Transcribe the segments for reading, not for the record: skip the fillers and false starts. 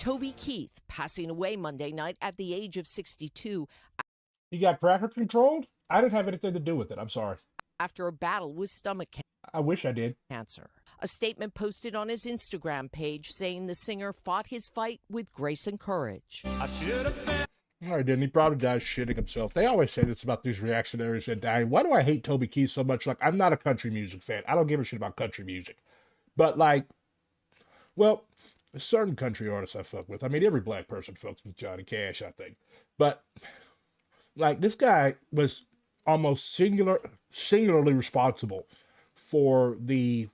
Toby Keith passing away Monday night at the age of 62. He got cracker controlled? I didn't have anything to do with it. I'm sorry. After a battle with stomach I wish I did. cancer. A statement posted on his Instagram page saying the singer fought his fight with grace and courage. No, he didn't. He probably died shitting himself. They always say this about these reactionaries that die. Why do I hate Toby Keith so much? Like, I'm not a country music fan. I don't give a shit about country music. But, like, well, certain country artists I fuck with. I mean, every black person fucks with Johnny Cash, I think. But, like, this guy was almost singularly responsible for the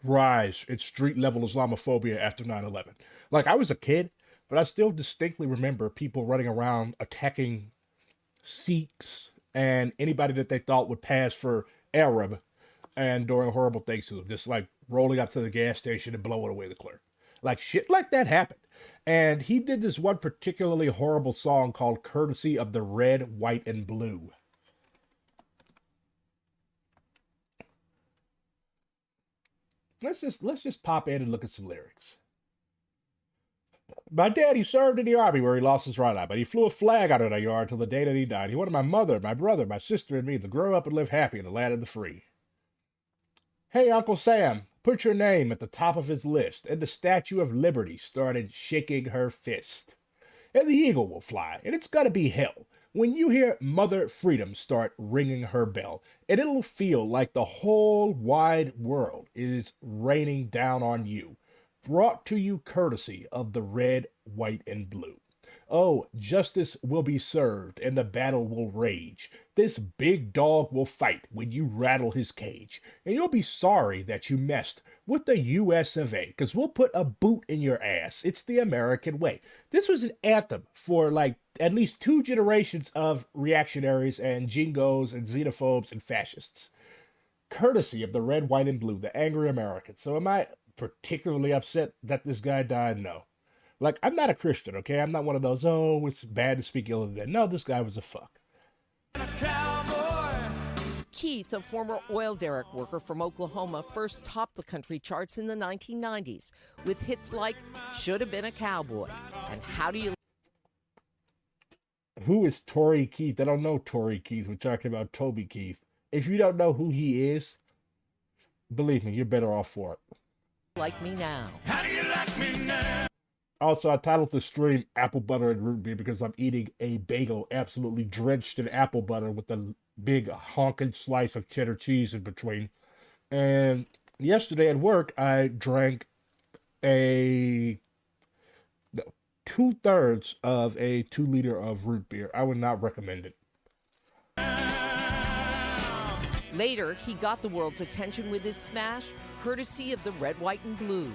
rise in street-level Islamophobia after 9/11. Like, I was a kid, but I still distinctly remember people running around attacking Sikhs and anybody that they thought would pass for Arab and doing horrible things to them, just like rolling up to the gas station and blowing away the clerk. Like, shit like that happened. And he did this one particularly horrible song called Courtesy of the Red, White, and Blue. Let's just pop in and look at some lyrics. My daddy served in the army where he lost his right eye, but he flew a flag out of the yard till the day that he died. He wanted my mother, my brother, my sister, and me to grow up and live happy in the land of the free. Hey, Uncle Sam, put your name at the top of his list. And the Statue of Liberty started shaking her fist. And the eagle will fly, and it's gonna be hell when you hear Mother Freedom start ringing her bell. And it'll feel like the whole wide world is raining down on you. Brought to you courtesy of the red, white, and blue. Oh, justice will be served and the battle will rage. This big dog will fight when you rattle his cage. And you'll be sorry that you messed with the US of A, because we'll put a boot in your ass. It's the American way. This was an anthem for like at least 2 generations of reactionaries and jingos and xenophobes and fascists. Courtesy of the red, white, and blue, the angry Americans. So am I particularly upset that this guy died? No. Like, I'm not a Christian, okay? I'm not one of those, oh, it's bad to speak ill of the dead. No, this guy was a fuck. Keith, a former oil derrick worker from Oklahoma, first topped the country charts in the 1990s with hits like Should Have Been a Cowboy and How Do You... Who is Toby Keith? I don't know Toby Keith. We're talking about Toby Keith. If you don't know who he is, believe me, you're better off for it. Like Me Now. How do you like me now? Also, I titled the stream Apple Butter and Root Beer because I'm eating a bagel absolutely drenched in apple butter with a big honking slice of cheddar cheese in between. And yesterday at work, I drank 2/3 of a 2 liter of root beer. I would not recommend it. Later, he got the world's attention with his smash, courtesy of the red, white, and blue.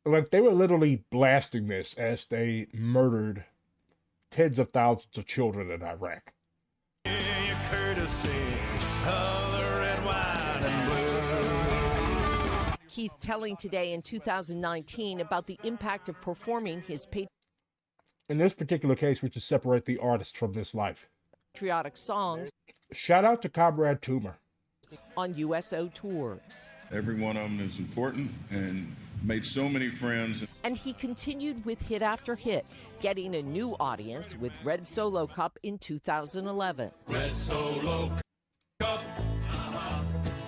Like, they were literally blasting this as they murdered tens of thousands of children in Iraq. Keith telling Today in 2019 about the impact of performing his In this particular case, we should separate the artist from this life. patriotic songs Shout out to Comrade Toomer. on USO tours. Every one of them is important and made so many friends. And he continued with hit after hit, getting a new audience with Red Solo Cup in 2011. Red Solo Cup,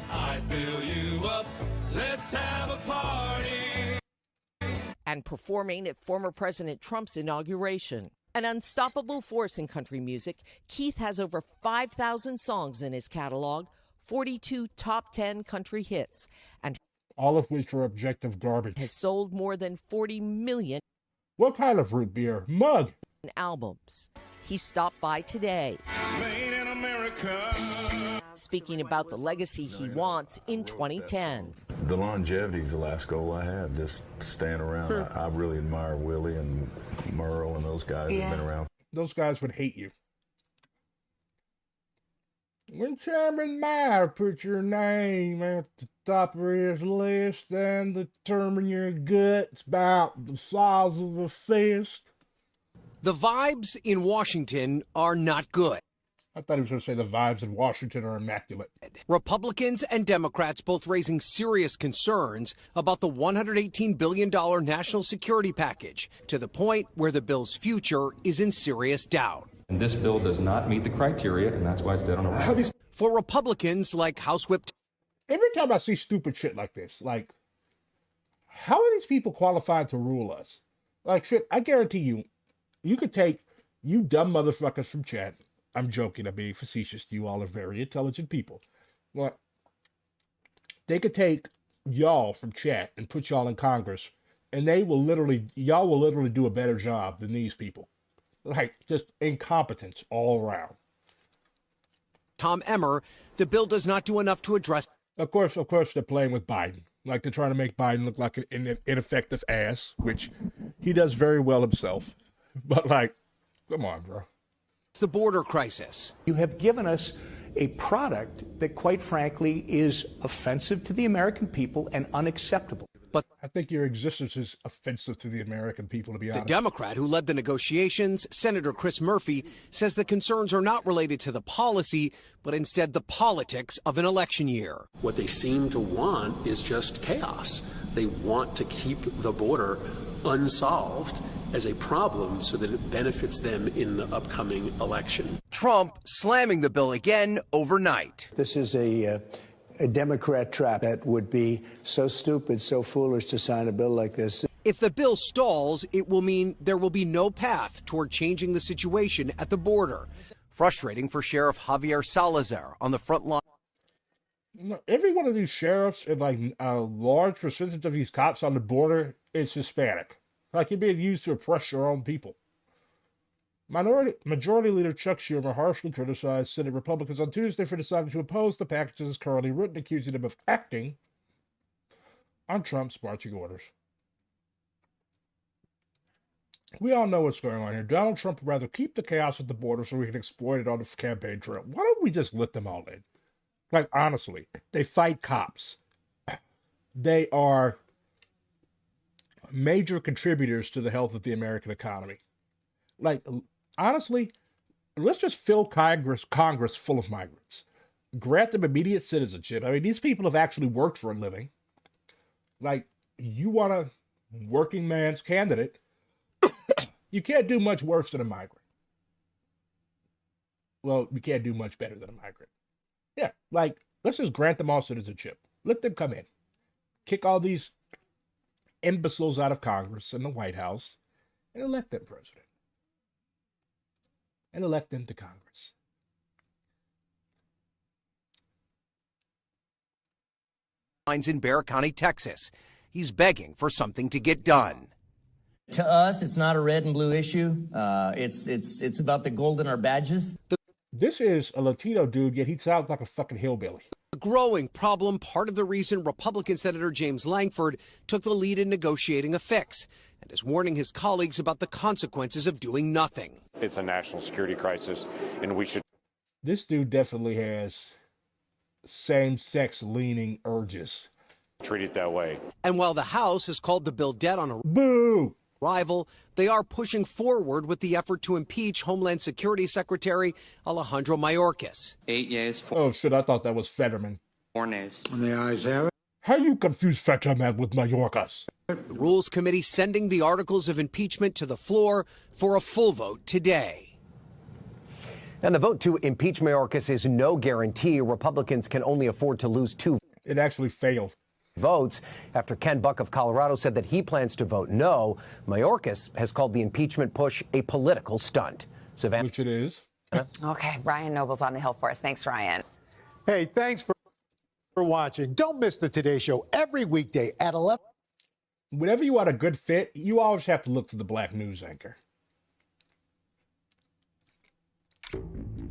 I fill you up, let's have a party. And performing at former President Trump's inauguration. An unstoppable force in country music, Keith has over 5,000 songs in his catalog, 42 top 10 country hits, and All of which are objective garbage. has sold more than 40 million What kind of root beer? Mug. albums. He stopped by today, Made in America. speaking about the legacy he wants in 2010. The longevity is the last goal I have, just staying around. I really admire Willie and Merle and those guys that have been around. Those guys would hate you. When Chairman Mao put your name at the top of his list and determine your guts about the size of a fist. The vibes in Washington are not good. I thought he was going to say the vibes in Washington are immaculate. Republicans and Democrats both raising serious concerns about the $118 billion national security package, to the point where the bill's future is in serious doubt. And this bill does not meet the criteria, and that's why it's dead on arrival. For Republicans like House Whip... Every time I see stupid shit like this, like, how are these people qualified to rule us? Like, shit, I guarantee you, you could take you dumb motherfuckers from chat. I'm joking, I'm being facetious. You all are very intelligent people. But they could take y'all from chat and put y'all in Congress, and y'all will literally do a better job than these people. Like, just incompetence all around. Tom Emmer, the bill does not do enough to address... Of course, they're playing with Biden. Like, they're trying to make Biden look like an ineffective ass, which he does very well himself. But, like, come on, bro. The border crisis. You have given us a product that, quite frankly, is offensive to the American people and unacceptable. But I think your existence is offensive to the American people, to be honest. The Democrat who led the negotiations, Senator Chris Murphy, says the concerns are not related to the policy, but instead the politics of an election year. What they seem to want is just chaos. They want to keep the border unsolved as a problem so that it benefits them in the upcoming election. Trump slamming the bill again overnight. This is a Democrat trap that would be so stupid, so foolish to sign a bill like this. If the bill stalls, it will mean there will be no path toward changing the situation at the border. Frustrating for Sheriff Javier Salazar on the front line. Every one of these sheriffs and like a large percentage of these cops on the border is Hispanic. Like, you're being used to oppress your own people. Majority Leader Chuck Schumer harshly criticized Senate Republicans on Tuesday for deciding to oppose the packages as currently written, accusing them of acting on Trump's marching orders. We all know what's going on here. Donald Trump would rather keep the chaos at the border so we can exploit it on the campaign trail. Why don't we just let them all in? Like, honestly, they fight cops. They are major contributors to the health of the American economy. Like, honestly, let's just fill Congress full of migrants. Grant them immediate citizenship. I mean, these people have actually worked for a living. Like, you want a working man's candidate, you can't do much worse than a migrant. Well, you can't do much better than a migrant. Yeah, like, let's just grant them all citizenship. Let them come in. Kick all these imbeciles out of Congress and the White House and elect them president. And elect them to Congress. In Bexar County, Texas. He's begging for something to get done. To us, it's not a red and blue issue. It's about the gold in our badges. This is a Latino dude, yet he sounds like a fucking hillbilly. A growing problem, part of the reason Republican Senator James Langford took the lead in negotiating a fix and is warning his colleagues about the consequences of doing nothing. It's a national security crisis, and we should... This dude definitely has same-sex leaning urges. Treat it that way. And while the House has called the bill dead on arrival, they are pushing forward with the effort to impeach Homeland Security Secretary Alejandro Mayorkas. 8 yeas. Oh shit, I thought that was Fetterman. 4 nays. And the ayes have it. How you confuse Fetterman with Mayorkas? The Rules Committee sending the articles of impeachment to the floor for a full vote today. And the vote to impeach Mayorkas is no guarantee. Republicans can only afford to lose 2. It actually failed. Votes after Ken Buck of Colorado said that he plans to vote no. Mayorkas has called the impeachment push a political stunt. Savannah. Which it is. Okay, Ryan Noble's on the Hill for us. Thanks, Ryan. Hey, thanks for watching. Don't miss the Today Show every weekday at 11. Whenever you want a good fit, you always have to look to the black news anchor.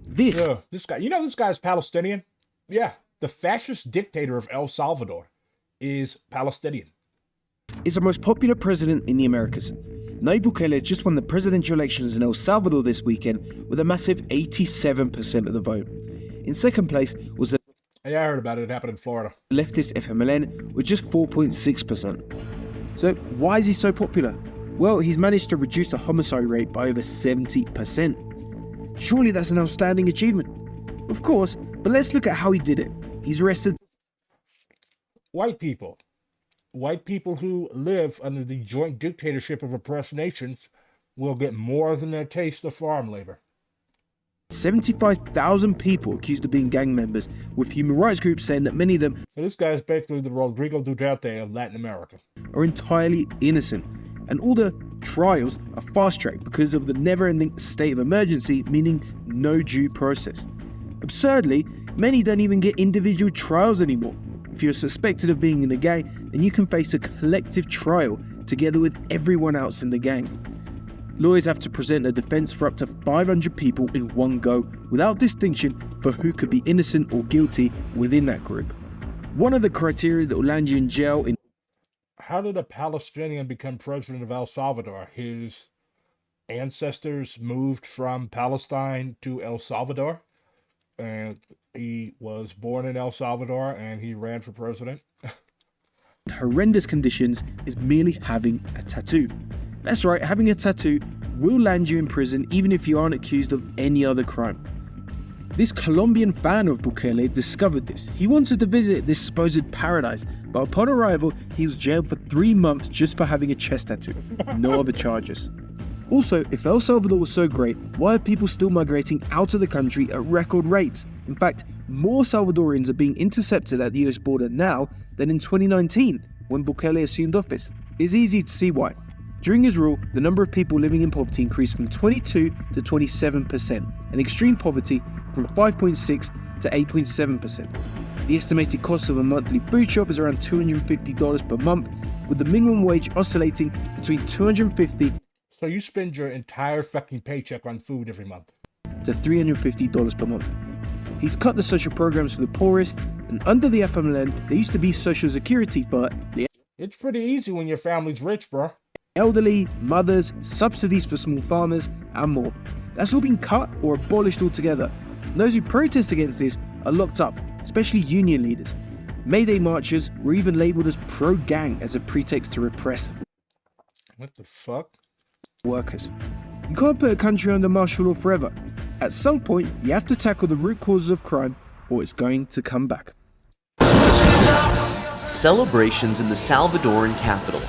This guy, you know this guy's Palestinian? Yeah, the fascist dictator of El Salvador is Palestinian. Is the most popular president in the Americas. Nayib Bukele just won the presidential elections in El Salvador this weekend with a massive 87% of the vote. In second place was the... Yeah, I heard about it. It happened in Florida. Leftist FMLN with just 4.6%. So why is he so popular? Well, he's managed to reduce the homicide rate by over 70%. Surely that's an outstanding achievement. Of course, but let's look at how he did it. He's arrested white people. White people who live under the joint dictatorship of oppressed nations will get more than their taste of farm labor. 75,000 people accused of being gang members, with human rights groups saying that many of them This guy is basically the Rodrigo Duterte of Latin America. Are entirely innocent. And all the trials are fast-tracked because of the never-ending state of emergency, meaning no due process. Absurdly, many don't even get individual trials anymore. If you're suspected of being in a gang, then you can face a collective trial together with everyone else in the gang. Lawyers have to present a defense for up to 500 people in one go, without distinction for who could be innocent or guilty within that group. One of the criteria that will land you in jail in... How did a Palestinian become president of El Salvador? His ancestors moved from Palestine to El Salvador, and he was born in El Salvador, and he ran for president. horrendous conditions is merely having a tattoo. That's right, having a tattoo will land you in prison even if you aren't accused of any other crime. This Colombian fan of Bukele discovered this. He wanted to visit this supposed paradise, but upon arrival, he was jailed for 3 months just for having a chest tattoo. No other charges. Also, if El Salvador was so great, why are people still migrating out of the country at record rates? In fact, more Salvadorians are being intercepted at the US border now than in 2019, when Bukele assumed office. It's easy to see why. During his rule, the number of people living in poverty increased from 22 to 27%, and extreme poverty from 5.6 to 8.7%. The estimated cost of a monthly food shop is around $250 per month, with the minimum wage oscillating between $250 So you spend your entire fucking paycheck on food every month. to $350 per month. He's cut the social programs for the poorest, and under the FMLN, there used to be social security for the It's pretty easy when your family's rich, bro. elderly, mothers, subsidies for small farmers, and more. That's all been cut or abolished altogether. And those who protest against this are locked up, especially union leaders. May Day marchers were even labelled as pro-gang as a pretext to repress What the fuck? workers. You can't put a country under martial law forever. At some point, you have to tackle the root causes of crime, or it's going to come back. Celebrations in the Salvadoran capital.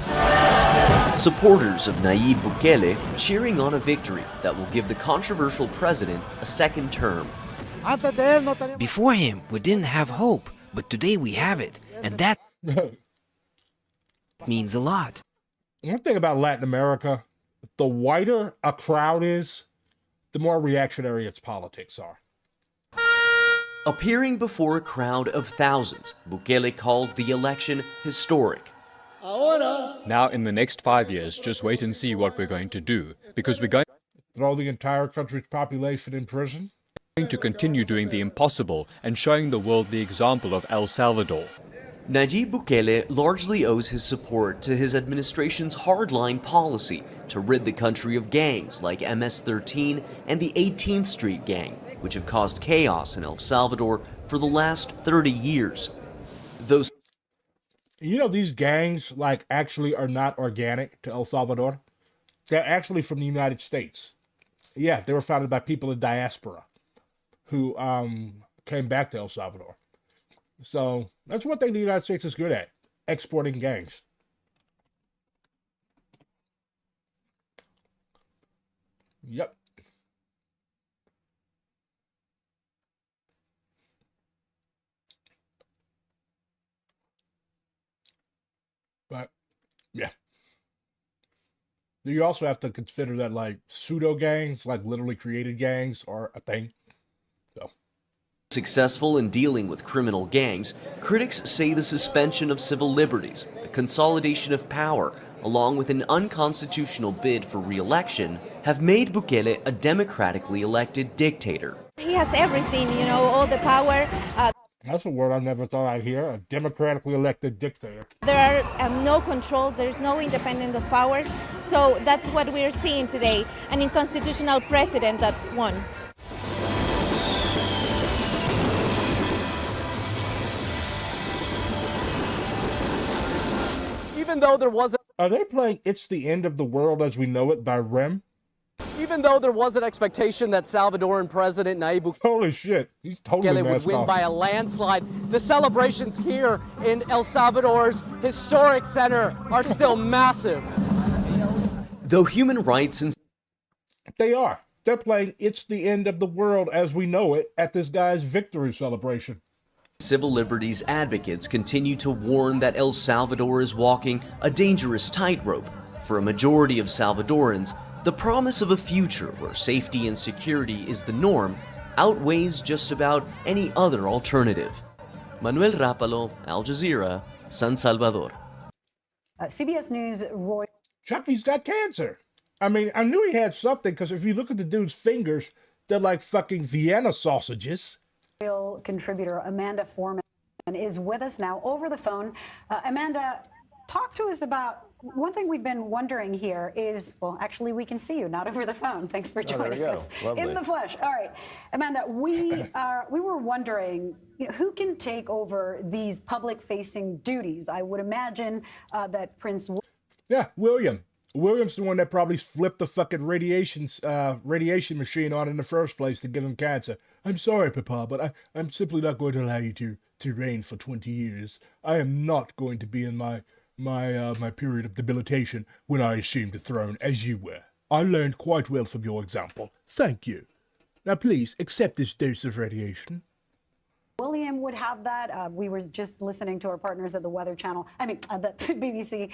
Supporters of Nayib Bukele cheering on a victory that will give the controversial president a second term. Before him, we didn't have hope, but today we have it, and that means a lot. One thing about Latin America, the whiter a crowd is, the more reactionary its politics are. Appearing before a crowd of thousands, Bukele called the election historic. Now, in the next 5 years, just wait and see what we're going to do, because we're going Throw the entire country's population in prison? to continue doing the impossible and showing the world the example of El Salvador. Nayib Bukele largely owes his support to his administration's hardline policy to rid the country of gangs like MS-13 and the 18th Street Gang, which have caused chaos in El Salvador for the last 30 years. Those You know, these gangs, like, actually are not organic to El Salvador. They're actually from the United States. Yeah, they were founded by people in diaspora who came back to El Salvador. So that's one thing the United States is good at, exporting gangs. Yep. But, yeah. You also have to consider that, like, pseudo gangs, like literally created gangs, are a thing. So. successful in dealing with criminal gangs, critics say the suspension of civil liberties, a consolidation of power, along with an unconstitutional bid for re-election, have made Bukele a democratically elected dictator. He has everything, you know, all the power. That's a word I never thought I'd hear, a democratically elected dictator. There are no controls, there's no independence of powers. So that's what we're seeing today, an unconstitutional president that won. Even though there wasn't... Are they playing It's the End of the World as We Know It by Rem? Even though there was an expectation that Salvadoran President Nayib Holy shit, he's totally would messed win off. by a landslide, the celebrations here in El Salvador's historic center are still massive. Though human rights and They are. They're playing It's the End of the World as we know it at this guy's victory celebration. civil liberties advocates continue to warn that El Salvador is walking a dangerous tightrope. For a majority of Salvadorans, the promise of a future where safety and security is the norm outweighs just about any other alternative. Manuel Rapalo, Al Jazeera, San Salvador. CBS News, Roy. Chucky's got cancer. I mean, I knew he had something because if you look at the dude's fingers, they're like fucking Vienna sausages. Royal contributor Amanda Foreman is with us now over the phone. Amanda, talk to us about one thing we've been wondering here is, well, actually, we can see you, not over the phone. Thanks for joining us in the flesh. All right, Amanda, we were wondering, who can take over these public-facing duties? I would imagine that Prince. Yeah, William. William's the one that probably flipped the fucking radiation machine on in the first place to give him cancer. I'm sorry, Papa, but I'm simply not going to allow you to reign for 20 years. I am not going to be in my period of debilitation when I assume the throne as you were. I learned quite well from your example. Thank you. Now please accept this dose of radiation. William would have that. We were just listening to our partners at the Weather Channel. The BBC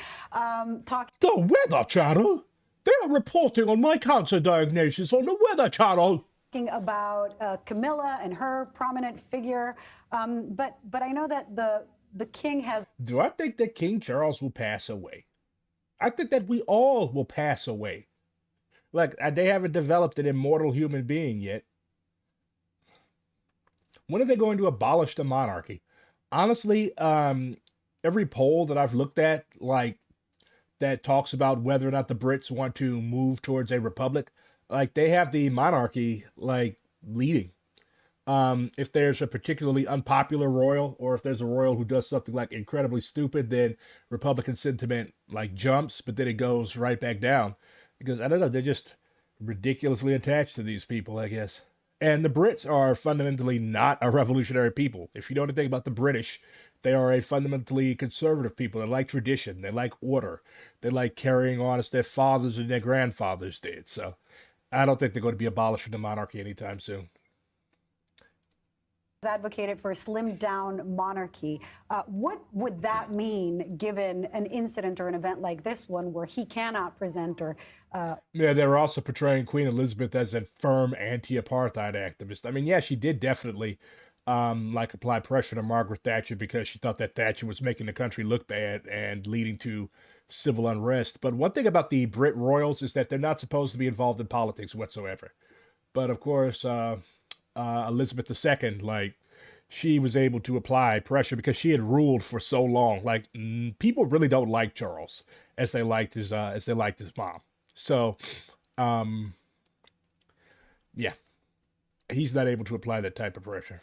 talking. The Weather Channel? They are reporting on my cancer diagnosis on the Weather Channel. About Camilla and her prominent figure, but I know that the king has. Do I think that King Charles will pass away? I think that we all will pass away. Like, they haven't developed an immortal human being yet. When are they going to abolish the monarchy? Honestly, every poll that I've looked at, like, that talks about whether or not the Brits want to move towards a republic, like, they have the monarchy, like, leading. If there's a particularly unpopular royal, or if there's a royal who does something, like, incredibly stupid, then Republican sentiment, like, jumps, but then it goes right back down. Because, I don't know, they're just ridiculously attached to these people, I guess. And the Brits are fundamentally not a revolutionary people. If you know anything about the British, they are a fundamentally conservative people. They like tradition. They like order. They like carrying on as their fathers and their grandfathers did. So I don't think they're going to be abolishing the monarchy anytime soon. Advocated for a slimmed down monarchy. What would that mean given an incident or an event like this one where he cannot present or... Yeah, they were also portraying Queen Elizabeth as a firm anti-apartheid activist. I mean, yeah, she did definitely like apply pressure to Margaret Thatcher because she thought that Thatcher was making the country look bad and leading to civil unrest. But one thing about the Brit royals is that they're not supposed to be involved in politics whatsoever. But of course, Elizabeth II, like, she was able to apply pressure because she had ruled for so long. Like, people really don't like Charles as they liked his mom. So, yeah, he's not able to apply that type of pressure.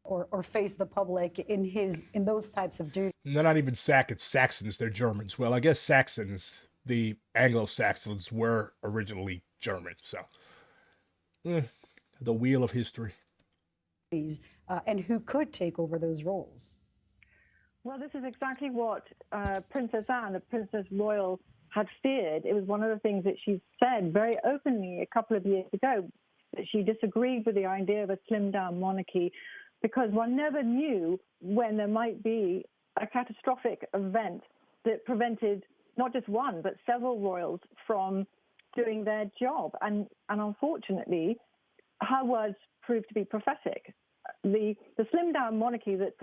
Or face the public in those types of duties. They're not even Saxons, they're Germans. Well, I guess Saxons, the Anglo-Saxons, were originally German. So, the wheel of history. And who could take over those roles? Well, this is exactly what Princess Anne, the Princess Royal, had feared. It was one of the things that she said very openly a couple of years ago, that she disagreed with the idea of a slimmed-down monarchy because one never knew when there might be a catastrophic event that prevented not just one, but several royals from doing their job. And unfortunately, her words proved to be prophetic. The slimmed-down monarchy that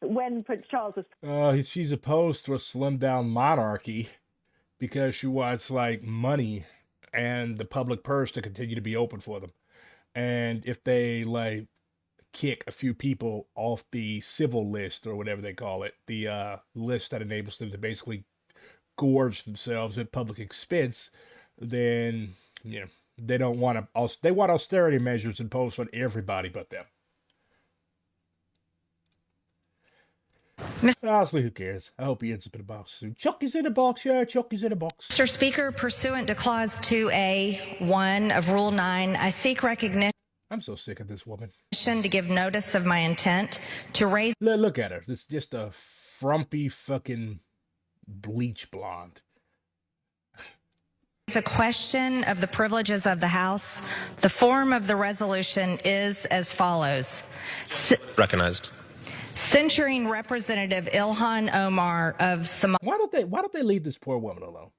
when Prince Charles was... she's opposed to a slimmed-down monarchy because she wants, like, money and the public purse to continue to be open for them. And if they, like, kick a few people off the civil list, or whatever they call it, the list that enables them to basically gorge themselves at public expense, then, you know, they don't want to... They want austerity measures imposed on everybody but them. Honestly, who cares? I hope he ends up in a box soon. Chucky's in a box, yeah, Chucky's in a box. Mr. Speaker, pursuant to Clause 2A.1 of Rule 9, I seek recognition. I'm so sick of this woman. To give notice of my intent to raise. Look at her. It's just a frumpy fucking bleach blonde. It's a question of the privileges of the House. The form of the resolution is as follows. Recognized. Censuring Representative Ilhan Omar of Somalia. Why don't they leave this poor woman alone?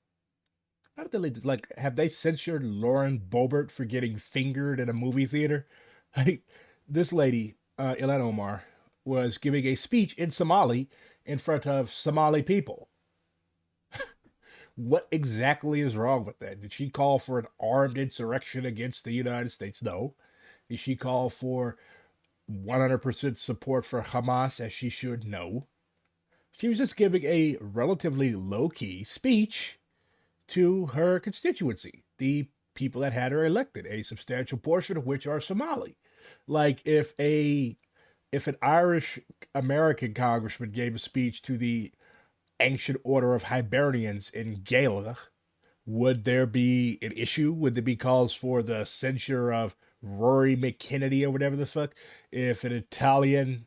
Why don't they leave? Like, have they censured Lauren Boebert for getting fingered in a movie theater? Like, this lady, Ilhan Omar, was giving a speech in Somali in front of Somali people. What exactly is wrong with that? Did she call for an armed insurrection against the United States? No. Did she call for 100% support for Hamas as she should? No. She was just giving a relatively low-key speech to her constituency, the people that had her elected, a substantial portion of which are Somali. Like, if an Irish American congressman gave a speech to the Ancient Order of Hibernians in Gaelic, would there be an issue? Would there be calls for the censure of Rory McKennedy or whatever the fuck? If an Italian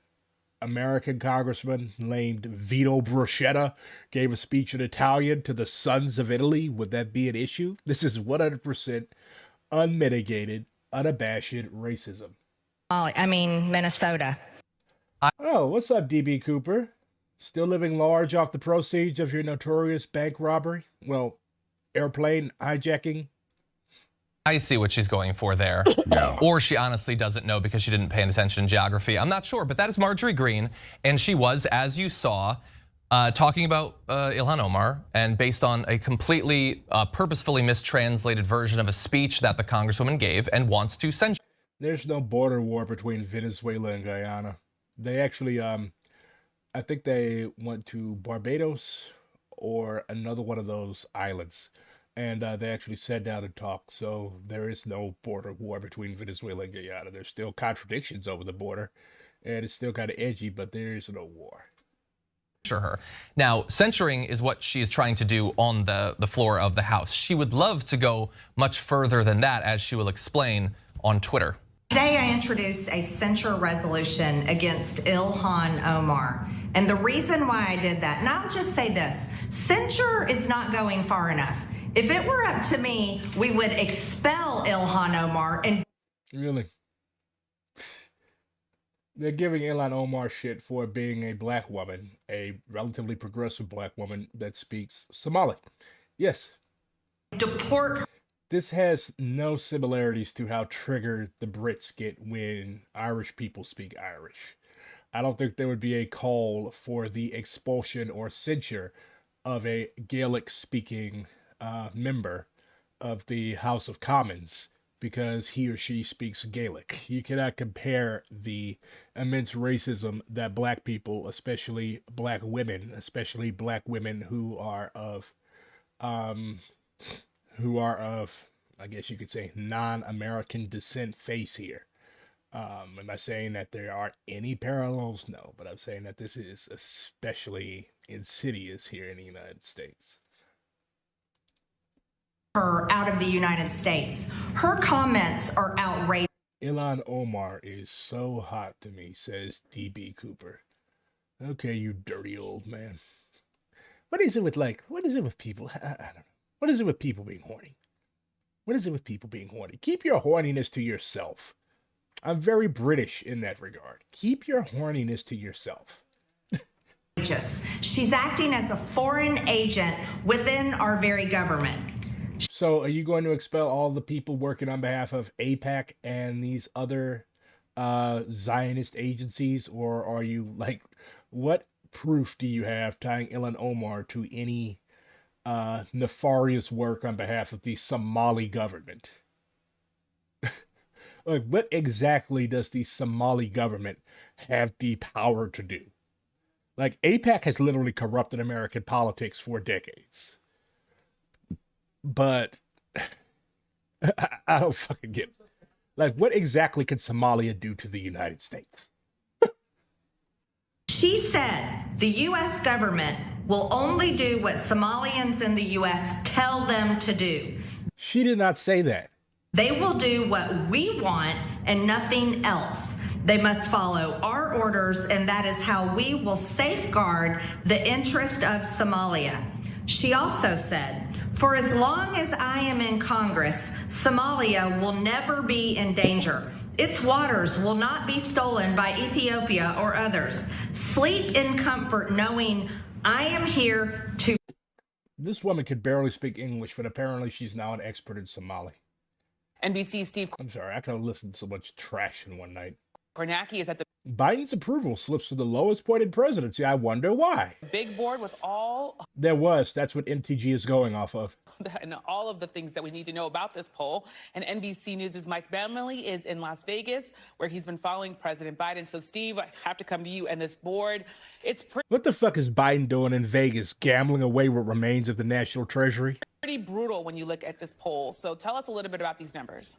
American congressman named Vito Bruschetta gave a speech in Italian to the Sons of Italy, would that be an issue? This is 100% unmitigated, unabashed racism. Minnesota. Oh, what's up, DB Cooper? Still living large off the proceeds of your notorious bank robbery? Well, airplane hijacking? I see what she's going for there. No. Or she honestly doesn't know because she didn't pay attention to geography. I'm not sure, but that is Marjorie Greene. And she was, as you saw, talking about Ilhan Omar, and based on a completely purposefully mistranslated version of a speech that the Congresswoman gave and wants to censure. There's no border war between Venezuela and Guyana. They actually, I think they went to Barbados or another one of those islands. And they actually sat down and talked. So there is no border war between Venezuela and Guyana. There's still contradictions over the border. And it's still kind of edgy, but there is no war. Her. Now, censuring is what she is trying to do on the floor of the House. She would love to go much further than that, as she will explain on Twitter. Today I introduced a censure resolution against Ilhan Omar. And the reason why I did that, and I'll just say this, censure is not going far enough. If it were up to me, we would expel Ilhan Omar and... Really? They're giving Ilhan Omar shit for being a black woman, a relatively progressive black woman that speaks Somali. Yes. Deport her. This has no similarities to how triggered the Brits get when Irish people speak Irish. I don't think there would be a call for the expulsion or censure of a Gaelic-speaking member of the House of Commons because he or she speaks Gaelic. You cannot compare the immense racism that black people, especially black women who are of, I guess you could say, non-American descent face here. Am I saying that there aren't any parallels? No, but I'm saying that this is especially insidious here in the United States. Her out of the United States. Her comments are outrageous. Ilhan Omar is so hot to me, says DB Cooper. Okay, you dirty old man. What is it with people? I don't know. What is it with people being horny? What is it with people being horny? Keep your horniness to yourself. I'm very British in that regard. Keep your horniness to yourself. She's acting as a foreign agent within our very government. So are you going to expel all the people working on behalf of AIPAC and these other Zionist agencies? Or are you like, what proof do you have tying Ilhan Omar to any nefarious work on behalf of the Somali government? Like, what exactly does the Somali government have the power to do? Like, AIPAC has literally corrupted American politics for decades. But I don't fucking get it. Like, what exactly can Somalia do to the United States? She She said the U.S. government will only do what Somalians in the U.S. tell them to do. She did not say that. They will do what we want and nothing else. They must follow our orders, and that is how we will safeguard the interest of Somalia. She also said, for as long as I am in Congress, Somalia will never be in danger. Its waters will not be stolen by Ethiopia or others. Sleep in comfort knowing I am here to... This woman could barely speak English, but apparently she's now an expert in Somali. NBC's Steve... I'm sorry, I could have listened to so much trash in one night. Kornacki is at the Biden's approval slips to the lowest point in presidency. I wonder why. big board with all That's what MTG is going off of. and all of the things that we need to know about this poll. And NBC News' Mike Bentley is in Las Vegas, where he's been following President Biden. So, Steve, I have to come to you and this board. It's What the fuck is Biden doing in Vegas? Gambling away what remains of the national treasury? pretty brutal when you look at this poll. So tell us a little bit about these numbers.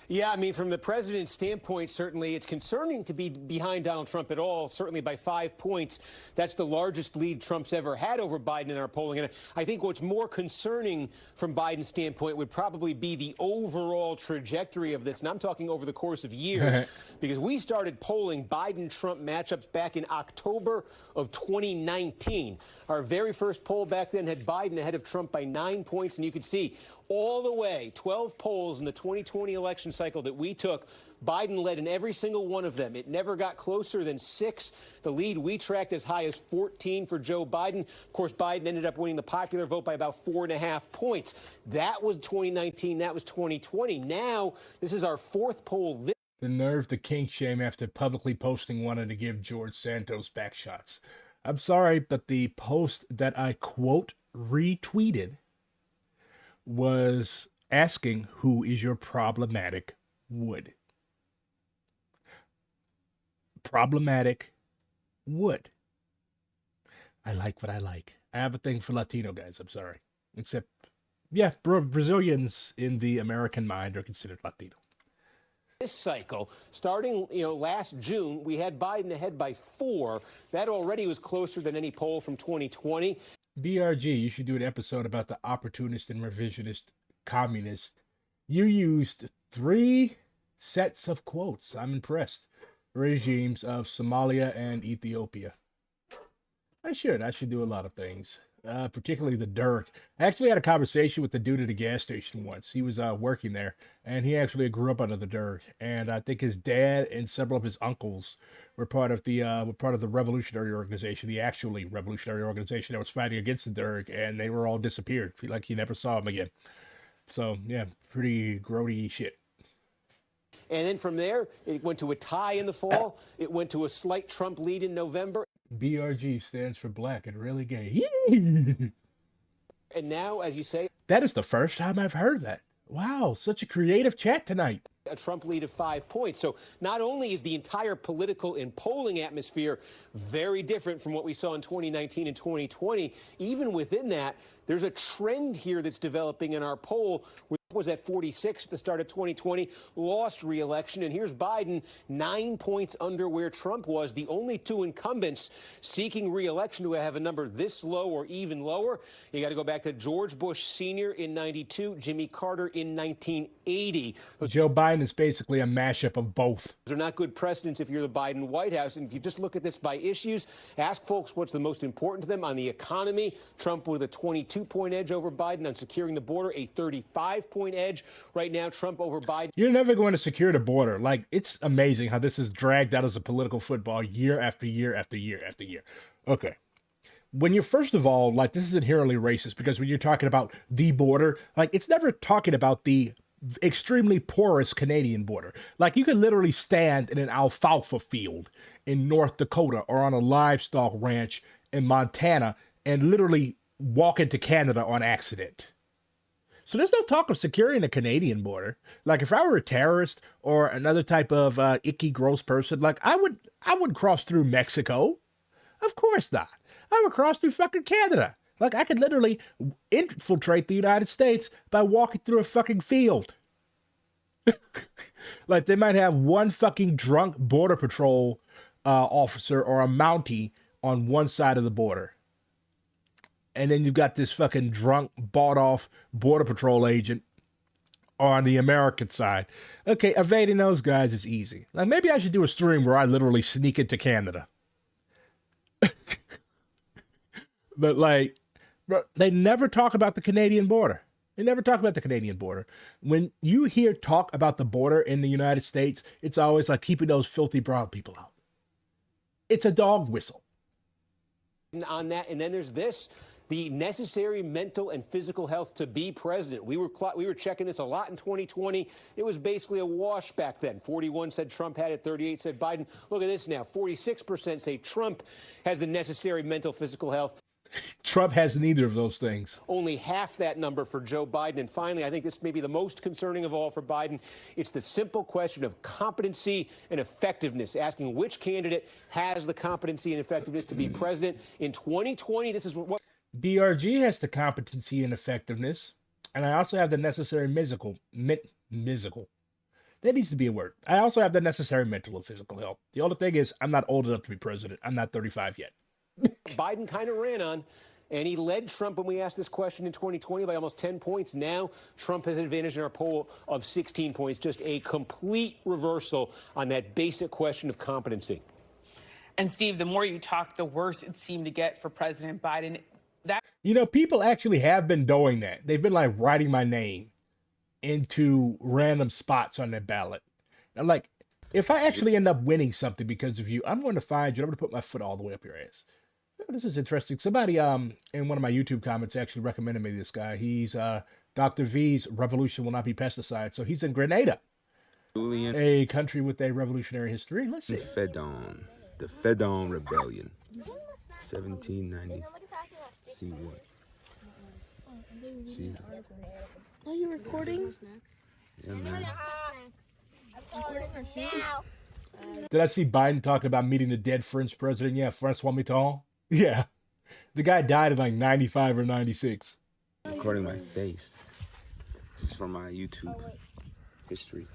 Yeah, I mean, from the president's standpoint, certainly it's concerning to be behind Donald Trump at all, certainly by 5 points. That's the largest lead Trump's ever had over Biden in our polling. And I think what's more concerning from Biden's standpoint would probably be the overall trajectory of this. And I'm talking over the course of years, because we started polling Biden-Trump matchups back in October of 2019. Our very first poll back then had Biden ahead of Trump by 9 points. And you could see all the way, 12 polls in the 2020 election cycle that we took, Biden led in every single one of them. It never got closer than 6. The lead we tracked as high as 14 for Joe Biden. Of course, Biden ended up winning the popular vote by about 4.5 points. That was 2019. That was 2020. Now, this is our fourth poll. The nerve to kink shame after publicly posting wanting to give George Santos back shots. I'm sorry, but the post that I quote retweeted was asking who is your problematic wood. Problematic wood. I like what I like. I have a thing for Latino guys, I'm sorry. Except, yeah, Brazilians in the American mind are considered Latino. This cycle, starting last June, we had Biden ahead by 4. That already was closer than any poll from 2020. BRG, you should do an episode about the opportunist and revisionist communist. You used 3 sets of quotes. I'm impressed. Regimes of Somalia and Ethiopia. I should do a lot of things. Particularly the Dirk. I actually had a conversation with the dude at a gas station once. He was working there, and he actually grew up under the Dirk. And I think his dad and several of his uncles were part of the revolutionary organization, the actually revolutionary organization that was fighting against the Dirk, and they were all disappeared. Like you never saw them again. So yeah, pretty grody shit. And then from there, it went to a tie in the fall. It went to a slight Trump lead in November. BRG stands for black and really gay. And now, as you say, that is the first time I've heard that. Wow, such a creative chat tonight. A Trump lead of 5 points. So not only is the entire political and polling atmosphere very different from what we saw in 2019 and 2020, even within that, there's a trend here that's developing in our poll. Was at 46 at the start of 2020, lost re-election, and here's Biden 9 points under where Trump was, the only 2 incumbents seeking re-election to have a number this low or even lower. You got to go back to George Bush Sr. in 92, Jimmy Carter in 1980. Joe Biden is basically a mashup of both. Those are not good precedents if you're the Biden White House, and if you just look at this by issues, ask folks what's the most important to them on the economy. Trump with a 22-point edge over Biden on securing the border, a 35-point edge. Right now, Trump over Biden. You're never going to secure the border. Like, it's amazing how this is dragged out as a political football year after year after year after year. Okay. When you're, first of all, like, this is inherently racist, because when you're talking about the border, like, it's never talking about the extremely porous Canadian border. Like, you can literally stand in an alfalfa field in North Dakota or on a livestock ranch in Montana and literally walk into Canada on accident. So there's no talk of securing the Canadian border. Like, if I were a terrorist or another type of icky, gross person, like, I would cross through Mexico. Of course not. I would cross through fucking Canada. Like, I could literally infiltrate the United States by walking through a fucking field. Like, they might have one fucking drunk border patrol officer or a Mountie on one side of the border. And then you've got this fucking drunk, bought-off Border Patrol agent on the American side. Okay, evading those guys is easy. Like, maybe I should do a stream where I literally sneak into Canada. But, like, bro, they never talk about the Canadian border. They never talk about the Canadian border. When you hear talk about the border in the United States, it's always like keeping those filthy brown people out. It's a dog whistle. On that, and then there's this. The necessary mental and physical health to be president. We were checking this a lot in 2020. It was basically a wash back then. 41 said Trump had it, 38 said Biden. Look at this now. 46% say Trump has the necessary mental, physical health. Trump has neither of those things. Only half that number for Joe Biden. And finally, I think this may be the most concerning of all for Biden. It's the simple question of competency and effectiveness, asking which candidate has the competency and effectiveness to be president. In 2020, this is what... BRG has the competency and effectiveness, and I also have the necessary musical. That needs to be a word. I also have the necessary mental and physical health. The only thing is, I'm not old enough to be president. I'm not 35 yet. Biden kind of ran on, and he led Trump when we asked this question in 2020 by almost 10 points. Now, Trump has an advantage in our poll of 16 points. Just a complete reversal on that basic question of competency. And Steve, the more you talk, the worse it seemed to get for President Biden. You know, people actually have been doing that. They've been like writing my name into random spots on their ballot. I'm like, if I actually end up winning something because of you, I'm going to find you. I'm going to put my foot all the way up your ass. Oh, this is interesting. Somebody in one of my YouTube comments actually recommended me this guy. He's Dr. V's Revolution Will Not Be Pesticides. So he's in Grenada, a country with a revolutionary history. Let's see. The Fedon Rebellion, 1790. See what? See. Are you recording? Yeah, man. Did I see Biden talking about meeting the dead French president? Yeah, Francois Mitterrand. Yeah. The guy died in like 95 or 96. Recording my face. This is from my YouTube history.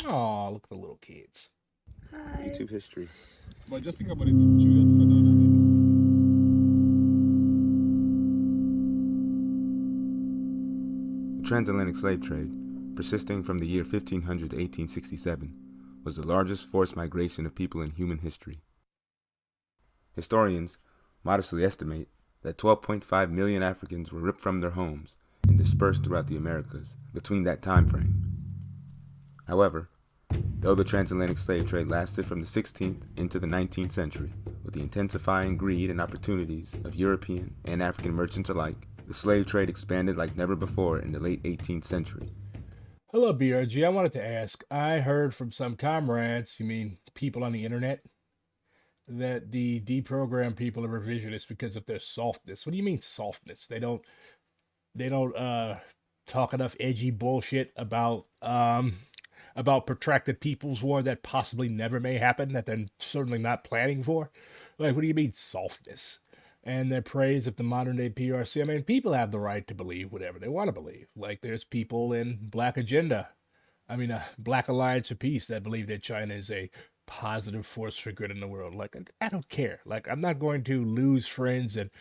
Oh, look at the little kids. Hi. YouTube history. But just think about it. Children fell down. The transatlantic slave trade, persisting from the year 1500 to 1867, was the largest forced migration of people in human history. Historians modestly estimate that 12.5 million Africans were ripped from their homes and dispersed throughout the Americas between that time frame. However, though the transatlantic slave trade lasted from the 16th into the 19th century, with the intensifying greed and opportunities of European and African merchants alike, the slave trade expanded like never before in the late 18th century. Hello, BRG. I wanted to ask, I heard from some comrades, you mean people on the internet, that the deprogrammed people are revisionists because of their softness. What do you mean softness? They don't talk enough edgy bullshit about protracted People's War that possibly never may happen, that they're certainly not planning for. Like, what do you mean softness? And their praise of the modern day PRC. I mean, people have the right to believe whatever they want to believe. Like, there's people in Black Alliance for Peace that believe that China is a positive force for good in the world. Like, I don't care. Like, I'm not going to lose friends and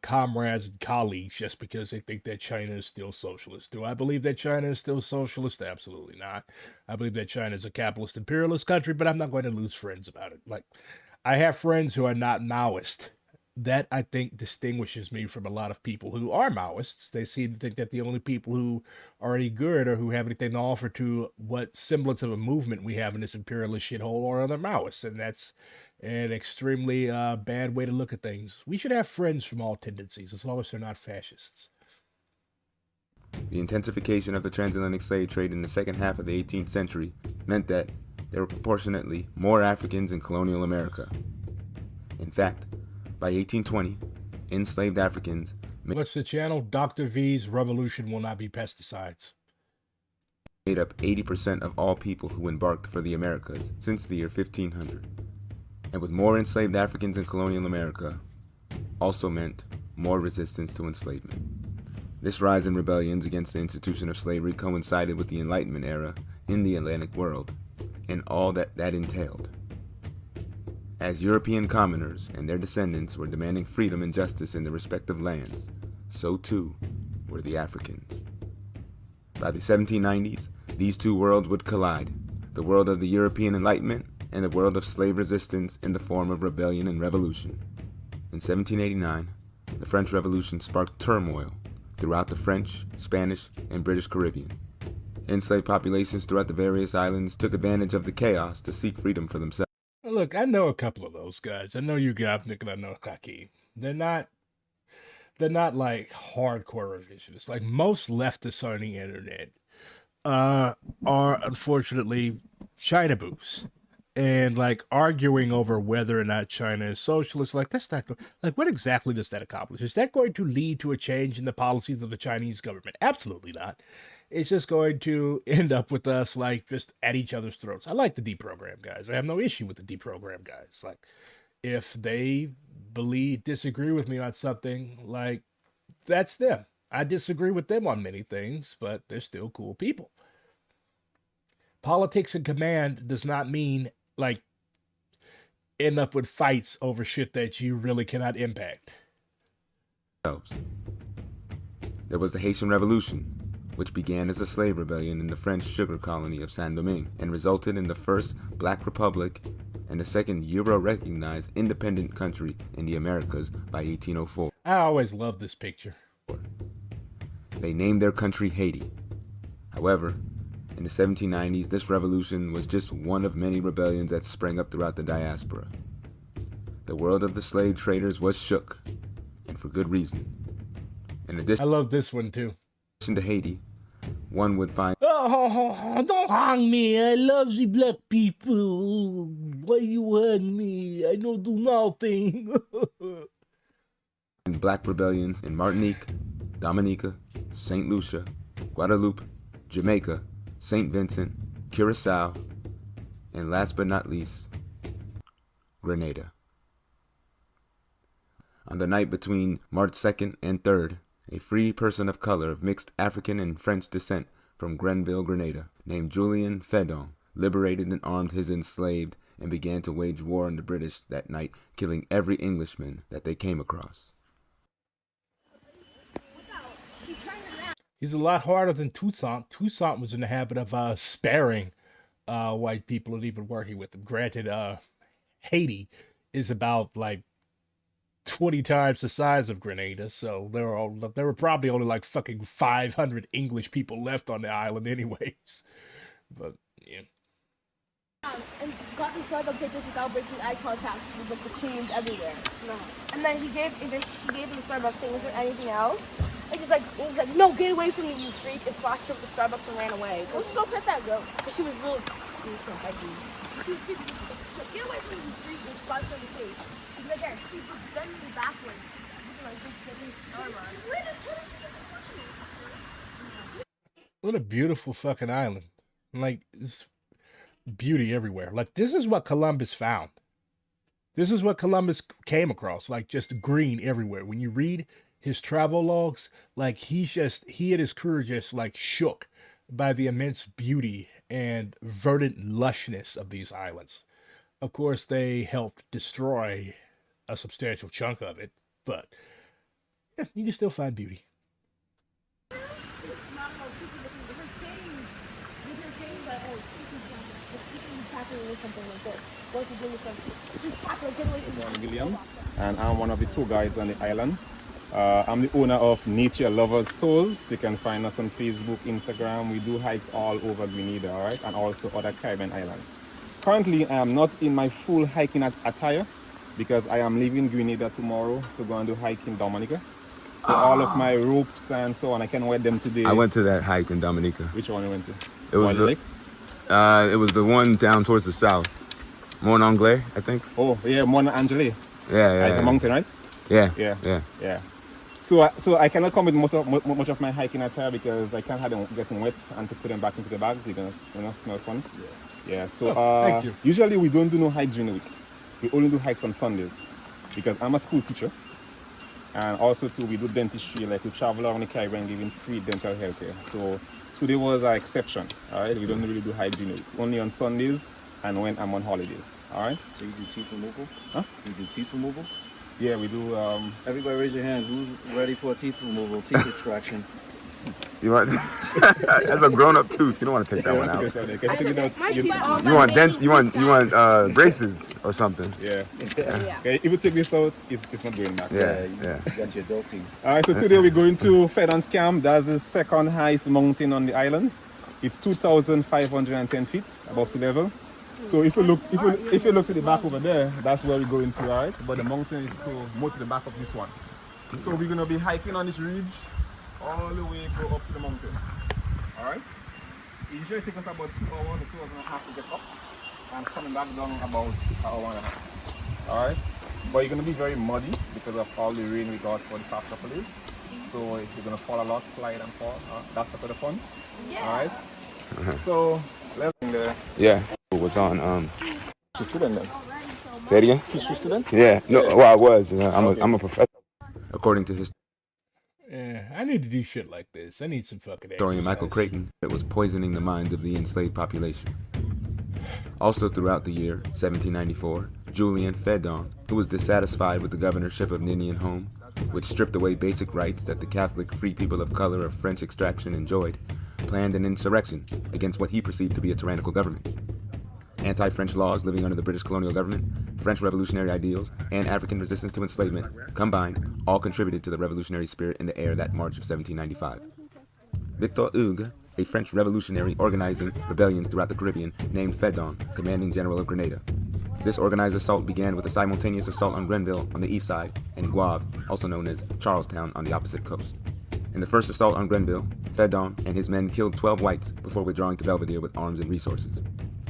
comrades and colleagues just because they think that China is still socialist. Do I believe that China is still socialist? Absolutely not. I believe that China is a capitalist imperialist country, but I'm not going to lose friends about it. Like, I have friends who are not Maoist. That, I think, distinguishes me from a lot of people who are Maoists. They seem to think that the only people who are any good or who have anything to offer to what semblance of a movement we have in this imperialist shithole are other Maoists. And that's an extremely bad way to look at things. We should have friends from all tendencies, as long as they're not fascists. The intensification of the transatlantic slave trade in the second half of the 18th century meant that there were proportionately more Africans in colonial America. In fact, by 1820, enslaved Africans... What's the channel? Dr. V's Revolution Will Not Be Pesticides. ...made up 80% of all people who embarked for the Americas since the year 1500. And with more enslaved Africans in colonial America, also meant more resistance to enslavement. This rise in rebellions against the institution of slavery coincided with the Enlightenment era in the Atlantic world, and all that entailed. As European commoners and their descendants were demanding freedom and justice in their respective lands, so too were the Africans. By the 1790s, these two worlds would collide, the world of the European Enlightenment and the world of slave resistance in the form of rebellion and revolution. In 1789, the French Revolution sparked turmoil throughout the French, Spanish, and British Caribbean. Enslaved populations throughout the various islands took advantage of the chaos to seek freedom for themselves. Look, I know a couple of those guys. I know you Gopnik and I know Kaki. They're not like hardcore revisionists. Like most leftists on the internet are unfortunately China boos. And like arguing over whether or not China is socialist, like that's not like what exactly does that accomplish? Is that going to lead to a change in the policies of the Chinese government? Absolutely not. It's just going to end up with us like just at each other's throats. I like the deprogram guys. I have no issue with the deprogram guys. Like if they disagree with me on something, like that's them. I disagree with them on many things, but they're still cool people. Politics and command does not mean like end up with fights over shit that you really cannot impact. There was the Haitian Revolution, which began as a slave rebellion in the French sugar colony of Saint-Domingue and resulted in the first Black Republic and the second Euro-recognized independent country in the Americas by 1804. I always loved this picture. They named their country Haiti. However, in the 1790s, this revolution was just one of many rebellions that sprang up throughout the diaspora. The world of the slave traders was shook, and for good reason. In addition, I love this one too. To Haiti, one would find don't hang me. I love the black people. Why you hang me? I don't do nothing. Black rebellions in Martinique, Dominica, St. Lucia, Guadeloupe, Jamaica, St. Vincent, Curacao, and last but not least, Grenada. On the night between March 2nd and 3rd, a free person of color of mixed African and French descent from Grenville, Grenada, named Julien Fedon, liberated and armed his enslaved and began to wage war on the British that night, killing every Englishman that they came across. He's a lot harder than Toussaint. Toussaint was in the habit of sparing white people and even working with them. Granted, Haiti is about like 20 times the size of Grenada, so there were probably only like fucking 500 English people left on the island anyways. But yeah. And got the Starbucks like this without breaking eye contact with like the chains everywhere. No. And then she gave him the Starbucks saying, "Is there anything else?" And he was like, "No, get away from me, you freak!" And splashed her with the Starbucks and ran away. Let's go pet that goat. Because she was really. She was freaking. Get away from me, you freak! And splashed her in the face. She's like, yeah, she was bending backwards. What a beautiful fucking island. Like, it's beauty everywhere. Like, this is what Columbus found. This is what Columbus came across. Like, just green everywhere. When you read his travel logs, like, he and his crew just, like, shook by the immense beauty and verdant lushness of these islands. Of course, they helped destroy a substantial chunk of it, but yeah, you can still find beauty. Williams, and I'm one of the tour guides on the island. I'm the owner of Nature Lovers Tours. You can find us on Facebook, Instagram. We do hikes all over Grenada, all right, and also other Caribbean islands. Currently, I am not in my full hiking attire because I am leaving Grenada tomorrow to go and do hike in Dominica. So all of my ropes and so on, I can wear them today. I went to that hike in Dominica. Which one you went to? It was it was the one down towards the south. Mont Anglais, I think. Oh, yeah, Mont Anglais. Yeah. It's a mountain, right? Yeah. So I cannot come with much of my hiking attire because I can't have them getting wet and to put them back into the bags. You're gonna smell fun. Yeah. So thank you. Usually we don't do no hikes during the week. We only do hikes on Sundays because I'm a school teacher, and also too we do dentistry. Like we travel around the Caribbean giving free dental health care. So today was an exception. All right, we don't really do hikes during the week. Only on Sundays and when I'm on holidays. All right. So you do teeth removal? Huh? You do teeth removal? Yeah, we do. Everybody raise your hand. Who's ready for a teeth removal, teeth extraction? You want? That's a grown-up tooth. You don't want to take that one out. You want braces or something. Yeah. Okay, if you take this out, it's not going back. Yeah. You got your adult teeth. All right. So today we're going to Fedon's Camp. That's the second highest mountain on the island. It's 2,510 feet above sea level. So if you look to the back over there, that's where we're going to, right? But the mountain is more to the back of this one. So we're gonna be hiking on this ridge all the way go up to the mountains. Alright? It usually takes us about 2 hours to 2 hours and a half to get up, and coming back down about an hour and a half. Alright? But you're gonna be very muddy because of all the rain we got for the past couple days. So you're gonna fall a lot, slide and fall. That's part of the fun. Alright? So let's there. Yeah. Was on She's student then. Say it again? History student? Yeah. No, well I was. I'm a professor. According to his Yeah, I need to do shit like this. I need some fucking historian Michael Creighton, it was poisoning the minds of the enslaved population. Also throughout the year 1794, Julian Fedon, who was dissatisfied with the governorship of Ninian Home, which stripped away basic rights that the Catholic free people of color of French extraction enjoyed, planned an insurrection against what he perceived to be a tyrannical government. Anti-French laws living under the British colonial government, French revolutionary ideals, and African resistance to enslavement, combined, all contributed to the revolutionary spirit in the air that March of 1795. Victor Hugo, a French revolutionary organizing rebellions throughout the Caribbean, named Fedon commanding general of Grenada. This organized assault began with a simultaneous assault on Grenville on the east side and Guave, also known as Charlestown, on the opposite coast. In the first assault on Grenville, Fedon and his men killed 12 whites before withdrawing to Belvedere with arms and resources.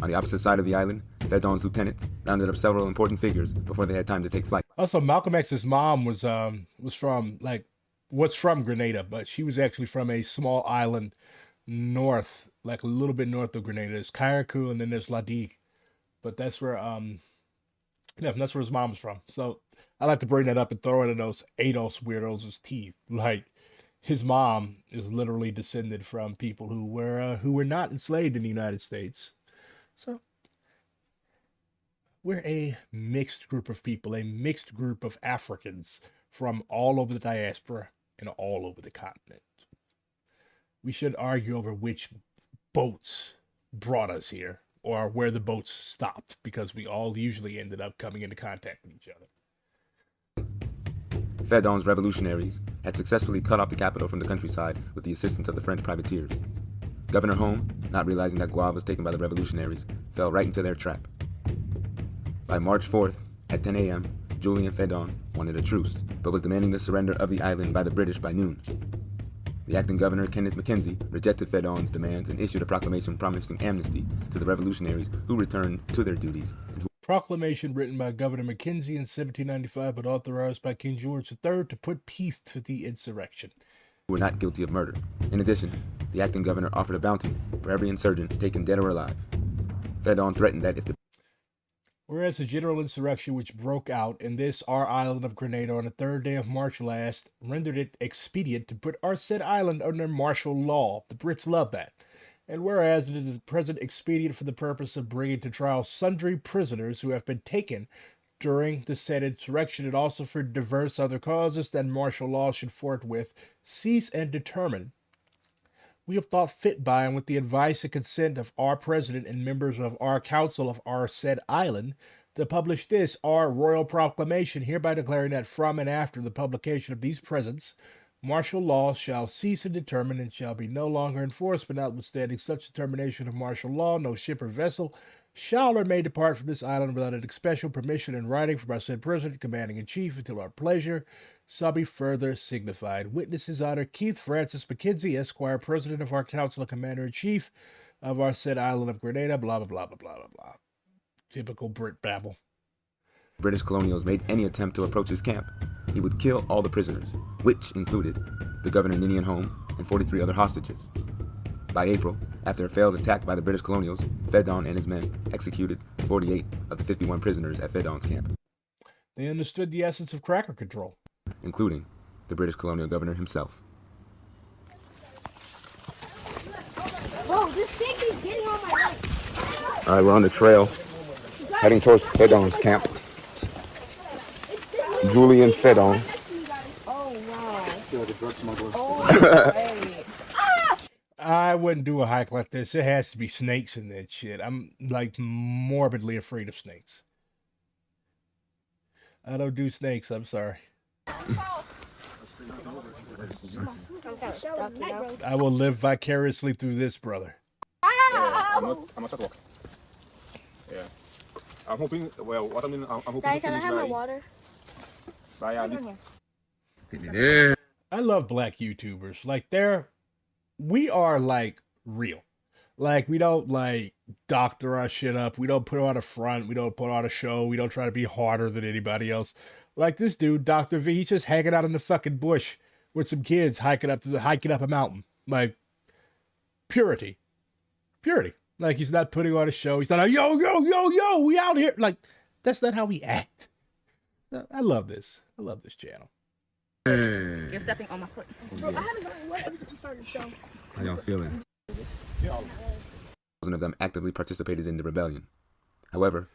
On the opposite side of the island, Fedon's lieutenants rounded up several important figures before they had time to take flight. Also, Malcolm X's mom was from Grenada, but she was actually from a small island north, like a little bit north of Grenada. There's Kairaku and then there's Ladique. But that's where that's where his mom's from. So I like to bring that up and throw it in those ADOS weirdos' teeth. Like, his mom is literally descended from people who were not enslaved in the United States. So we're a mixed group of people, a mixed group of Africans from all over the diaspora and all over the continent. We should argue over which boats brought us here or where the boats stopped, because we all usually ended up coming into contact with each other. Fedon's revolutionaries had successfully cut off the capital from the countryside with the assistance of the French privateers. Governor Home, not realizing that Guave was taken by the revolutionaries, fell right into their trap. By March 4th, at 10 a.m., Julian Fedon wanted a truce, but was demanding the surrender of the island by the British by noon. The acting governor, Kenneth Mackenzie, rejected Fedon's demands and issued a proclamation promising amnesty to the revolutionaries who returned to their duties. Proclamation written by Governor Mackenzie in 1795 but authorized by King George III to put peace to the insurrection. Who were not guilty of murder. In addition, the acting governor offered a bounty for every insurgent taken dead or alive. Fedon threatened that if the Whereas the general insurrection which broke out in this our island of Grenada on the 3rd day of March last rendered it expedient to put our said island under martial law. The Brits love that. And whereas it is present expedient for the purpose of bringing to trial sundry prisoners who have been taken during the said insurrection, and also for diverse other causes, that martial law should forthwith cease and determine. We have thought fit by, and with the advice and consent of our president and members of our council of our said island, to publish this, our royal proclamation, hereby declaring that from and after the publication of these presents, martial law shall cease and determine, and shall be no longer enforced, but notwithstanding such determination of martial law, no ship or vessel shall or may depart from this island without an special permission in writing from our said president, commanding in chief, until our pleasure shall be further signified. Witness His Honor Keith Francis Mackenzie, Esquire, President of our Council and Commander-in-Chief of our said island of Grenada, blah, blah, blah, blah, blah, blah, blah. Typical Brit babble. British colonials made any attempt to approach his camp, he would kill all the prisoners, which included the governor Ninian Home and 43 other hostages. By April, after a failed attack by the British colonials, Fedon and his men executed 48 of the 51 prisoners at Fedon's camp. They understood the essence of cracker control, including the British colonial governor himself. Whoa, this thing is getting on my leg. All right, we're on the trail, heading towards Fedon's camp. Julian Fedon. Oh, wow. I wouldn't do a hike like this. It has to be snakes in that shit. I'm like morbidly afraid of snakes. I don't do snakes. I'm sorry. I will live vicariously through this, brother. I'm not at work. Yeah. I'm hoping, well, what I mean, I'm hoping Daddy, to can I finish have my water? by this. I love black YouTubers. Like we are like real. Like we don't like doctor our shit up. We don't put on a front. We don't put on a show. We don't try to be harder than anybody else. Like this dude, Dr. V, he's just hanging out in the fucking bush with some kids hiking up a mountain. Like purity. Like he's not putting on a show. He's not like, yo, we out here. Like that's not how we act. I love this. I love this channel. You're stepping on my foot. Bro, I haven't gotten wet ever since you started, so. How y'all feeling? Of them actively participated in the rebellion. However,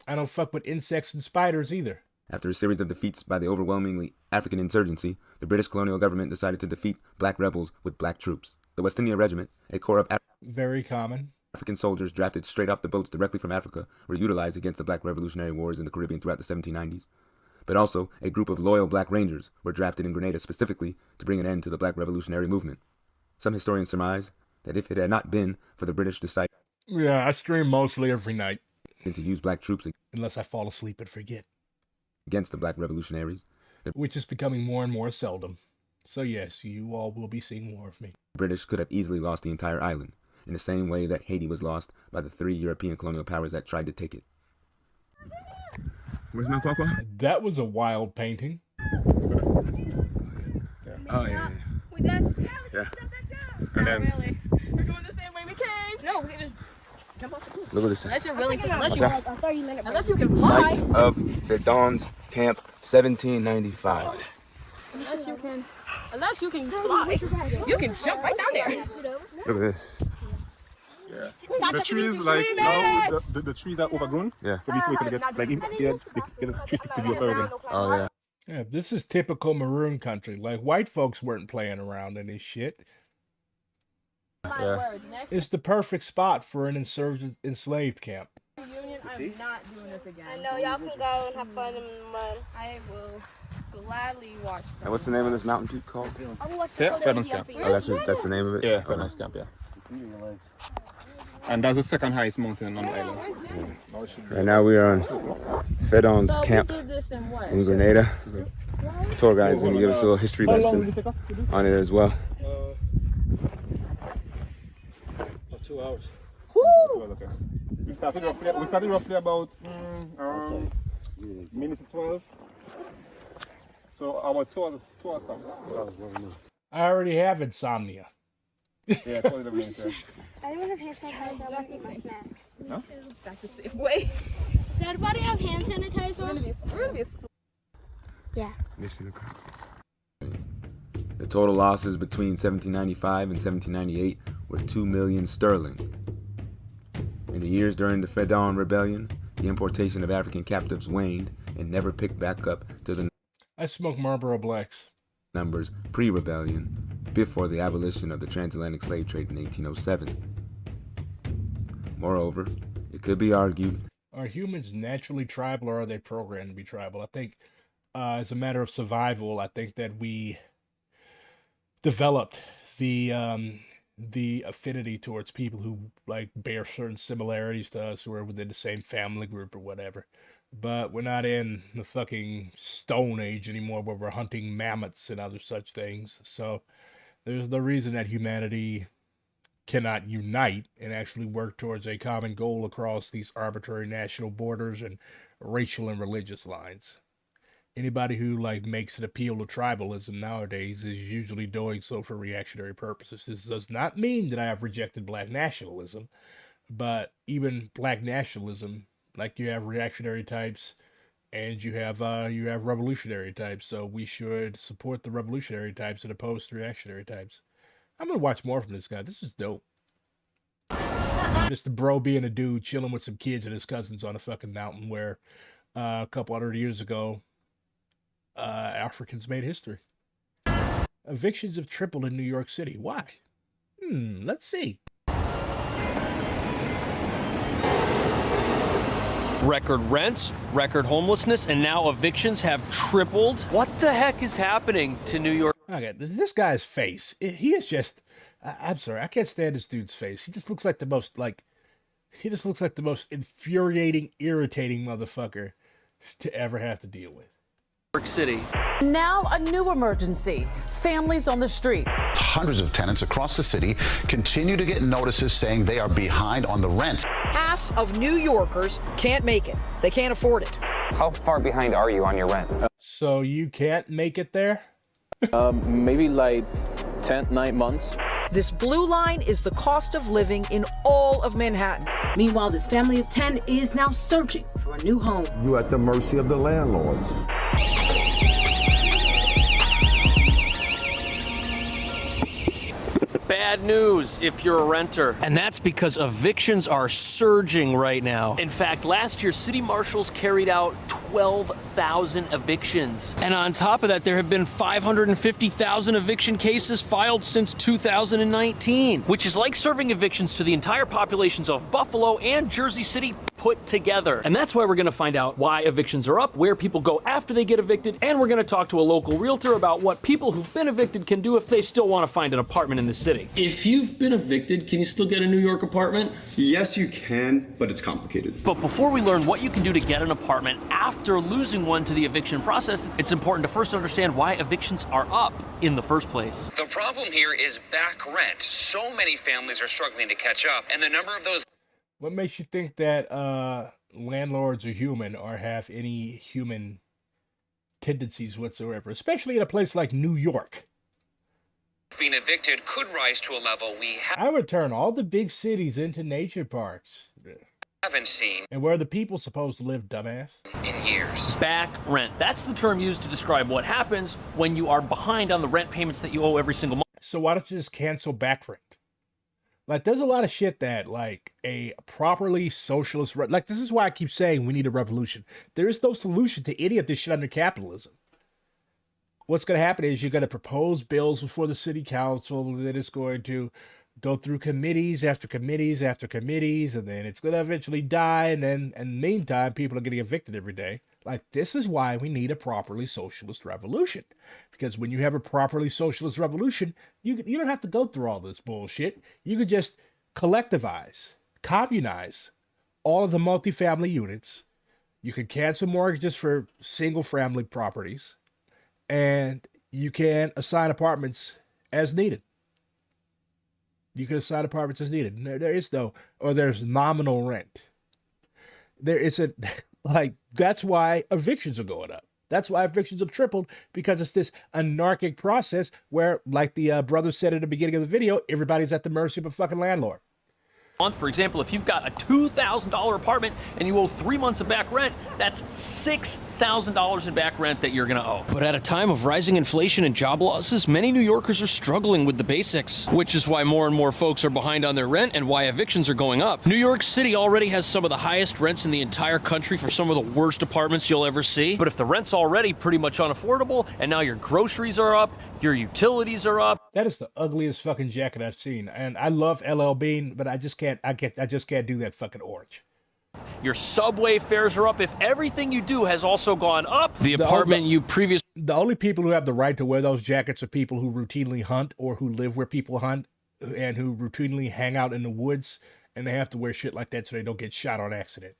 I don't fuck with insects and spiders either. After a series of defeats by the overwhelmingly African insurgency, the British colonial government decided to defeat black rebels with black troops. The West India Regiment, a corps of very common African soldiers drafted straight off the boats directly from Africa, were utilized against the Black Revolutionary Wars in the Caribbean throughout the 1790s. But also, a group of loyal black rangers were drafted in Grenada specifically to bring an end to the Black Revolutionary movement. Some historians surmise that if it had not been for the British deciding, yeah, I stream mostly every night, to use black troops unless I fall asleep and forget, against the black revolutionaries, which is becoming more and more seldom. So yes, you all will be seeing more of me. The British could have easily lost the entire island, in the same way that Haiti was lost by the 3 European colonial powers that tried to take it. Where's my papa? That was a wild painting. Oh yeah. We did? Yeah. And then really. We're going the same way we came. No, we can just jump off the roof. Look at this. Unless you're willing to, unless you can fly. Site of Fedon's camp, 1795. Unless you can fly. You can jump right down there. Look at this. Yeah. The trees, like, now the trees are overgrown. Yeah. So before we can get, like, get a 360 view of everything. Oh, yeah. Yeah, this is typical maroon country. Like, white folks weren't playing around in this shit. Yeah. It's the perfect spot for an enslaved camp. Reunion, I'm not doing this again. I know, y'all can go and have fun in the mud. I will gladly watch them. And what's the name of this mountain peak called? Fedon's Camp. Oh, that's the name of it? Yeah, Fedon's Camp, yeah. And that's the second highest mountain on the island. Right now we are on Fedon's camp in Grenada. Tour guide is going to give us a little history lesson on it as well. 2 hours. Okay. We started roughly about around minutes to 12. So our tour stops. I already have insomnia. Yeah, 12 minutes. I don't have hand sanitizer. Back to snack. No? Back to safe. Wait. Does everybody have hand sanitizer? We're gonna be yeah. The total losses between 1795 and 1798 were 2 million sterling. In the years during the Fedon Rebellion, the importation of African captives waned and never picked back up to the I smoke Marlboro Blacks numbers pre-rebellion, before the abolition of the transatlantic slave trade in 1807. Moreover, it could be argued, are humans naturally tribal or are they programmed to be tribal? I think as a matter of survival, I think that we developed the affinity towards people who like bear certain similarities to us, who are within the same family group or whatever. But we're not in the fucking Stone Age anymore where we're hunting mammoths and other such things. So there's no reason that humanity cannot unite and actually work towards a common goal across these arbitrary national borders and racial and religious lines. Anybody who like makes an appeal to tribalism nowadays is usually doing so for reactionary purposes. This does not mean that I have rejected black nationalism, but even black nationalism, like you have reactionary types and you have revolutionary types. So we should support the revolutionary types as opposed to reactionary types. I'm gonna watch more from this guy. This is dope. Just the bro being a dude chilling with some kids and his cousins on a fucking mountain where a couple hundred years ago, Africans made history. Evictions have tripled in New York City. Why? Let's see. Record rents, record homelessness, and now evictions have tripled. What the heck is happening to New York? Okay, this guy's face. He is just... I'm sorry, I can't stand this dude's face. He just looks like the most, infuriating, irritating motherfucker to ever have to deal with. New York City. Now a new emergency. Families on the street. Hundreds of tenants across the city continue to get notices saying they are behind on the rent. Half of New Yorkers can't make it. They can't afford it. How far behind are you on your rent? So you can't make it there? Maybe like 9 months. This blue line is the cost of living in all of Manhattan. Meanwhile, this family of 10 is now searching for a new home. You're at the mercy of the landlords. Bad news if you're a renter. And that's because evictions are surging right now. In fact, last year, city marshals carried out 12,000 evictions. And on top of that, there have been 550,000 eviction cases filed since 2019, which is like serving evictions to the entire populations of Buffalo and Jersey City put together. And that's why we're gonna find out why evictions are up, where people go after they get evicted, and we're gonna talk to a local realtor about what people who've been evicted can do if they still wanna find an apartment in the city. If you've been evicted, can you still get a New York apartment? Yes, you can, but it's complicated. But before we learn what you can do to get an apartment after losing one to the eviction process, it's important to first understand why evictions are up in the first place. The problem here is back rent. So many families are struggling to catch up, and the number of those... What makes you think that landlords are human or have any human tendencies whatsoever, especially in a place like New York? being evicted could rise to a level we I would turn all the big cities into nature parks. haven't seen And where are the people supposed to live, dumbass? in years. Back rent. That's the term used to describe what happens when you are behind on the rent payments that you owe every single month. So why don't you just cancel back rent? Like, there's a lot of shit that, like, a properly socialist... Like, this is why I keep saying we need a revolution. There is no solution to any of this shit under capitalism. What's going to happen is you're going to propose bills before the city council, that it's going to go through committees after committees after committees, and then it's going to eventually die, and then, in the meantime, people are getting evicted every day. Like, this is why we need a properly socialist revolution. Because when you have a properly socialist revolution, you don't have to go through all this bullshit. You could just collectivize, communize all of the multifamily units. You could cancel mortgages for single-family properties, and you can assign apartments as needed. You can assign apartments as needed. There is no, or there's nominal rent. There isn't, like, that's why evictions are going up. That's why evictions have tripled, because it's this anarchic process where, like the brother said at the beginning of the video, everybody's at the mercy of a fucking landlord. For example, if you've got a $2,000 apartment and you owe 3 months of back rent, that's $6,000 in back rent that you're going to owe. But at a time of rising inflation and job losses, many New Yorkers are struggling with the basics, which is why more and more folks are behind on their rent and why evictions are going up. New York City already has some of the highest rents in the entire country for some of the worst apartments you'll ever see. But if the rent's already pretty much unaffordable and now your groceries are up, your utilities are up. That is the ugliest fucking jacket I've seen. And I love LL Bean, but I just can't do that fucking orange. Your subway fares are up. If everything you do has also gone up, the only people who have the right to wear those jackets are people who routinely hunt or who live where people hunt and who routinely hang out in the woods, and they have to wear shit like that so they don't get shot on accident.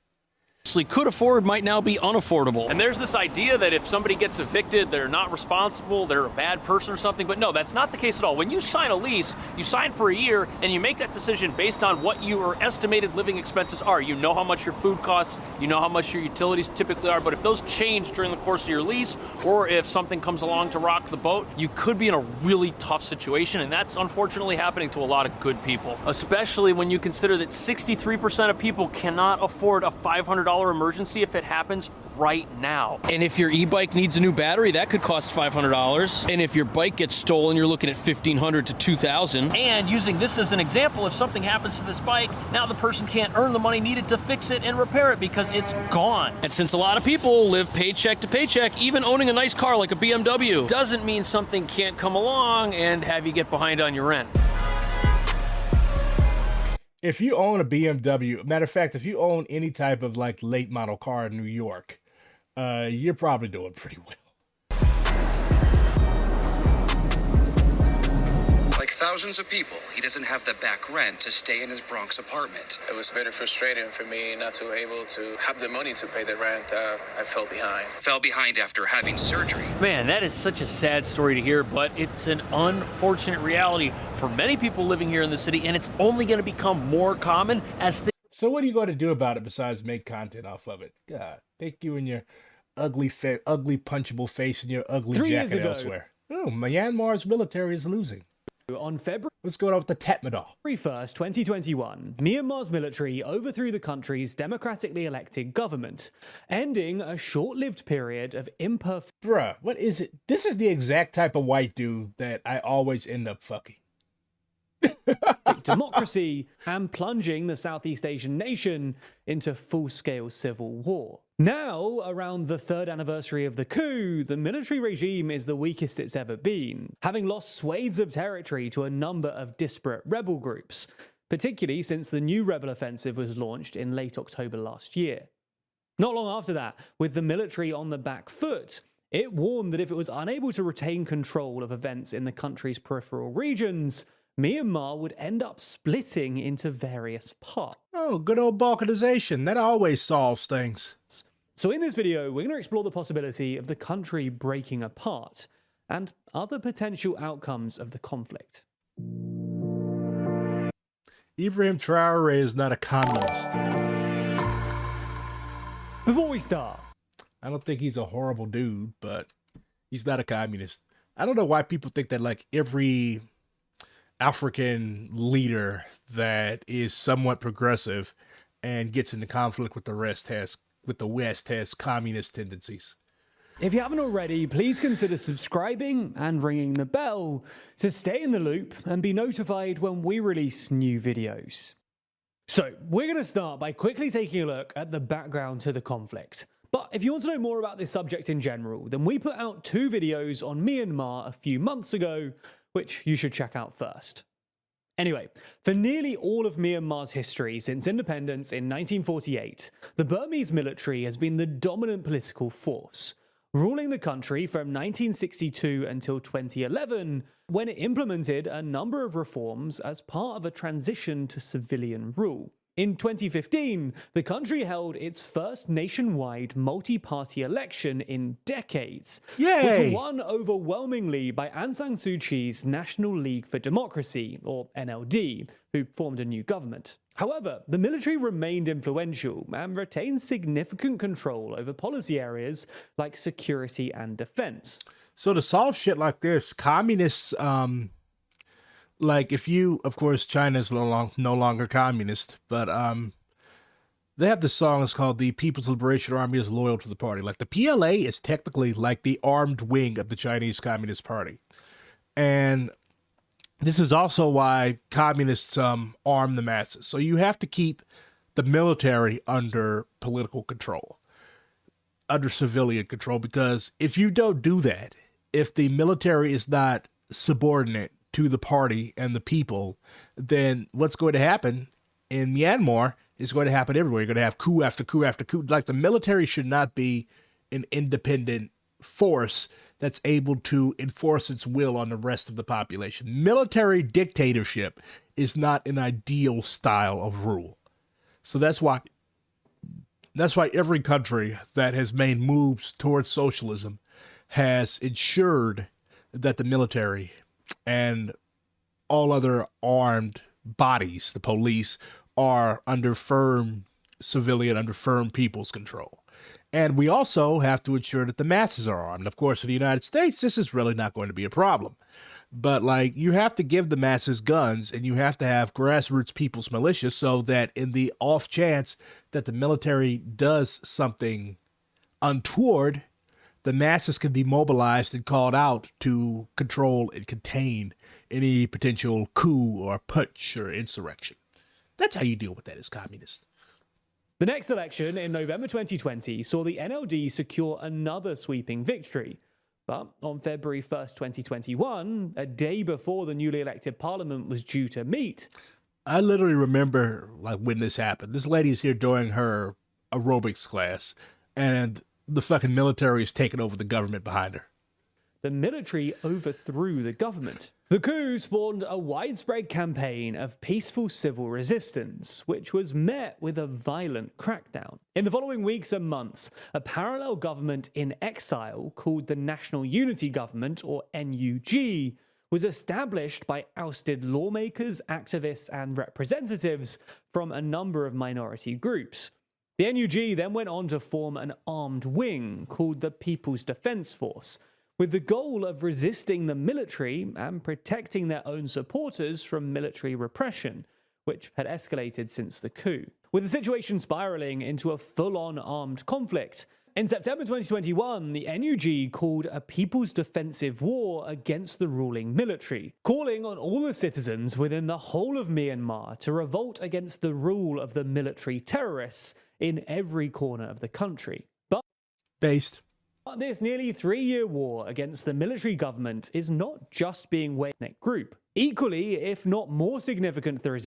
Could afford might now be unaffordable. And there's this idea that if somebody gets evicted, they're not responsible, they're a bad person or something, but no, that's not the case at all. When you sign a lease, you sign for a year, and you make that decision based on what your estimated living expenses are. You know how much your food costs, you know how much your utilities typically are, but if those change during the course of your lease, or if something comes along to rock the boat, you could be in a really tough situation, and that's unfortunately happening to a lot of good people, especially when you consider that 63% of people cannot afford a $500 $100 emergency if it happens right now. And if your e-bike needs a new battery, that could cost $500. And if your bike gets stolen, you're looking at $1,500 to $2,000. And using this as an example, if something happens to this bike, now the person can't earn the money needed to fix it and repair it because it's gone. And since a lot of people live paycheck to paycheck, even owning a nice car like a BMW doesn't mean something can't come along and have you get behind on your rent. If you own a BMW, matter of fact, if you own any type of like late model car in New York, you're probably doing pretty well. Like thousands of people, he doesn't have the back rent to stay in his Bronx apartment. It was very frustrating for me not to be able to have the money to pay the rent. I fell behind. Fell behind after having surgery. Man, that is such a sad story to hear, but it's an unfortunate reality for many people living here in the city, and it's only going to become more common as things. So what are you going to do about it besides make content off of it? God, take you and your ugly punchable face and your ugly 3 years jacket ago. elsewhere. Oh, Myanmar's military is losing. On February What's going on with the Tatmadaw? 1st, 2021, Myanmar's military overthrew the country's democratically elected government, ending a short-lived period of imperfect... Bruh, what is it? This is the exact type of white dude that I always end up fucking. democracy and plunging the Southeast Asian nation into full-scale civil war. Now, around the 3rd anniversary of the coup, the military regime is the weakest it's ever been, having lost swathes of territory to a number of disparate rebel groups, particularly since the new rebel offensive was launched in late October last year. Not long after that, with the military on the back foot, it warned that if it was unable to retain control of events in the country's peripheral regions, Myanmar would end up splitting into various parts. Oh, good old balkanization. That always solves things. So in this video, we're going to explore the possibility of the country breaking apart and other potential outcomes of the conflict. Ibrahim Traore is not a communist. Before we start, I don't think he's a horrible dude, but he's not a communist. I don't know why people think that like every African leader that is somewhat progressive and gets into conflict with the West has communist tendencies. if you haven't already, please consider subscribing and ringing the bell to stay in the loop and be notified when we release new videos. So, we're going to start by quickly taking a look at the background to the conflict. But if you want to know more about this subject in general, then we put out 2 videos on Myanmar a few months ago, which you should check out first. Anyway, for nearly all of Myanmar's history since independence in 1948, the Burmese military has been the dominant political force, ruling the country from 1962 until 2011, when it implemented a number of reforms as part of a transition to civilian rule. In 2015, the country held its first nationwide multi-party election in decades, which were won overwhelmingly by Aung San Suu Kyi's National League for Democracy, or NLD, who formed a new government. However, the military remained influential and retained significant control over policy areas like security and defense. So to solve shit like this, communists, like if you, of course, China's no longer communist, but they have this song, it's called The People's Liberation Army is Loyal to the Party. Like the PLA is technically like the armed wing of the Chinese Communist Party. And this is also why communists arm the masses. So you have to keep the military under political control, under civilian control, because if you don't do that, if the military is not subordinate to the party and the people, then what's going to happen in Myanmar is going to happen everywhere. You're going to have coup after coup after coup. Like the military should not be an independent force that's able to enforce its will on the rest of the population. Military dictatorship is not an ideal style of rule. So that's why every country that has made moves towards socialism has ensured that the military and all other armed bodies, the police, are under firm people's control. And we also have to ensure that the masses are armed. Of course, in the United States, this is really not going to be a problem. But like, you have to give the masses guns, and you have to have grassroots people's militia, so that in the off chance that the military does something untoward, the masses can be mobilized and called out to control and contain any potential coup or putsch or insurrection. That's how you deal with that as communist. The next election in November 2020 saw the NLD secure another sweeping victory. But on February 1st, 2021, a day before the newly elected parliament was due to meet, I literally remember like when this happened. This lady's here doing her aerobics class, and the fucking military is taking over the government behind her. The military overthrew the government. The coup spawned a widespread campaign of peaceful civil resistance, which was met with a violent crackdown. In the following weeks and months, a parallel government in exile called the National Unity Government, or NUG, was established by ousted lawmakers, activists, and representatives from a number of minority groups. The NUG then went on to form an armed wing called the People's Defense Force, with the goal of resisting the military and protecting their own supporters from military repression, which had escalated since the coup, with the situation spiraling into a full-on armed conflict. In September 2021, the NUG called a People's Defensive War against the ruling military, calling on all the citizens within the whole of Myanmar to revolt against the rule of the military terrorists in every corner of the country. But this nearly 3-year war against the military government is not just being waged by an ethnic group. Equally, if not more significant to the